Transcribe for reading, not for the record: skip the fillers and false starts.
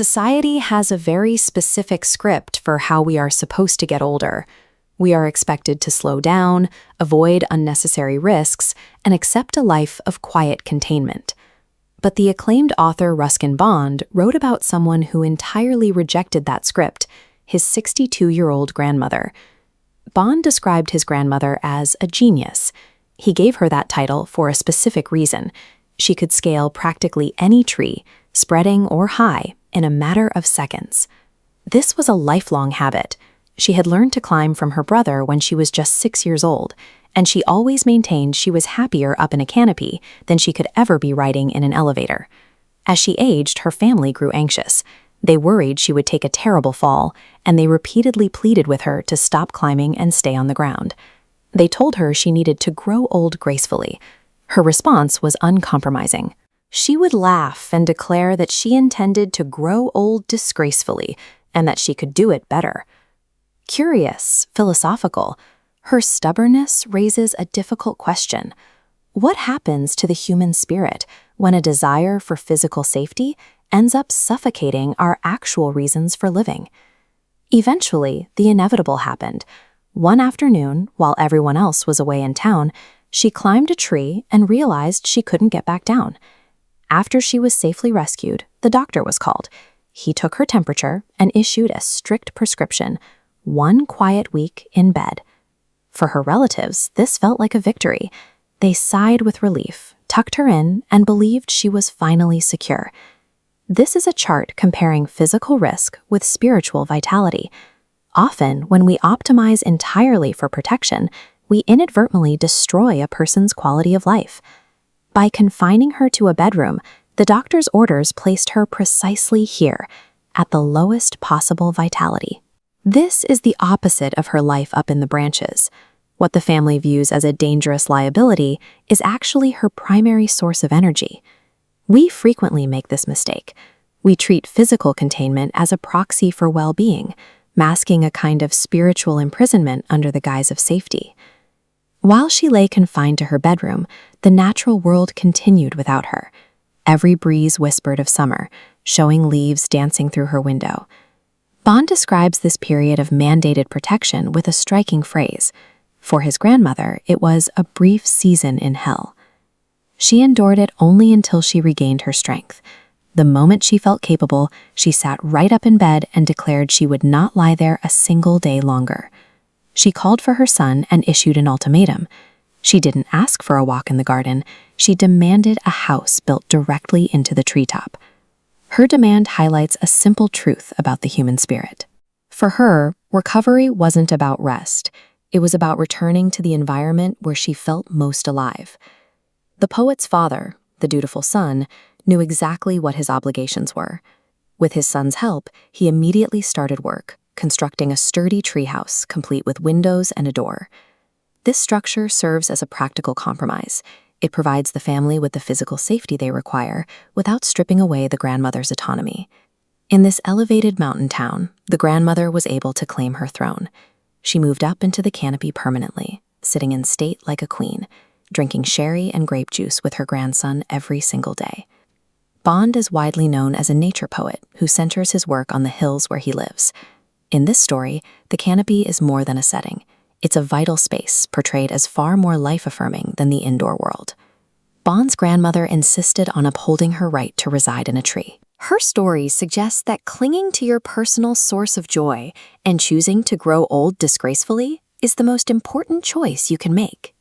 Society has a very specific script for how we are supposed to get older. We are expected to slow down, avoid unnecessary risks, and accept a life of quiet containment. But the acclaimed author Ruskin Bond wrote about someone who entirely rejected that script, his 62-year-old grandmother. Bond described his grandmother as a genius. He gave her that title for a specific reason. She could scale practically any tree, spreading or high, in a matter of seconds. This was a lifelong habit. She had learned to climb from her brother when she was just 6 years old, and she always maintained she was happier up in a canopy than she could ever be riding in an elevator. As she aged, her family grew anxious. They worried she would take a terrible fall, and they repeatedly pleaded with her to stop climbing and stay on the ground. They told her she needed to grow old gracefully. Her response was uncompromising. She would laugh and declare that she intended to grow old disgracefully and that she could do it better. Curious, philosophical, her stubbornness raises a difficult question. What happens to the human spirit when a desire for physical safety ends up suffocating our actual reasons for living? Eventually, the inevitable happened. One afternoon, while everyone else was away in town, she climbed a tree and realized she couldn't get back down. After she was safely rescued, the doctor was called. He took her temperature and issued a strict prescription: 1 quiet week in bed. For her relatives, this felt like a victory. They sighed with relief, tucked her in, and believed she was finally secure. This is a chart comparing physical risk with spiritual vitality. Often, when we optimize entirely for protection, we inadvertently destroy a person's quality of life. By confining her to a bedroom, the doctor's orders placed her precisely here, at the lowest possible vitality. This is the opposite of her life up in the branches. What the family views as a dangerous liability is actually her primary source of energy. We frequently make this mistake. We treat physical containment as a proxy for well-being, masking a kind of spiritual imprisonment under the guise of safety. While she lay confined to her bedroom, the natural world continued without her. Every breeze whispered of summer, showing leaves dancing through her window. Bond describes this period of mandated protection with a striking phrase. For his grandmother, it was a brief season in hell. She endured it only until she regained her strength. The moment she felt capable, she sat right up in bed and declared she would not lie there a single day longer. She called for her son and issued an ultimatum. She didn't ask for a walk in the garden. She demanded a house built directly into the treetop. Her demand highlights a simple truth about the human spirit. For her, recovery wasn't about rest. It was about returning to the environment where she felt most alive. The poet's father, the dutiful son, knew exactly what his obligations were. With his son's help, he immediately started work, constructing a sturdy treehouse complete with windows and a door. This structure serves as a practical compromise. It provides the family with the physical safety they require without stripping away the grandmother's autonomy. In this elevated mountain town, the grandmother was able to claim her throne. She moved up into the canopy permanently, sitting in state like a queen, drinking sherry and grape juice with her grandson every single day. Bond is widely known as a nature poet who centers his work on the hills where he lives. In this story, the canopy is more than a setting. It's a vital space portrayed as far more life-affirming than the indoor world. Bond's grandmother insisted on upholding her right to reside in a tree. Her story suggests that clinging to your personal source of joy and choosing to grow old disgracefully is the most important choice you can make.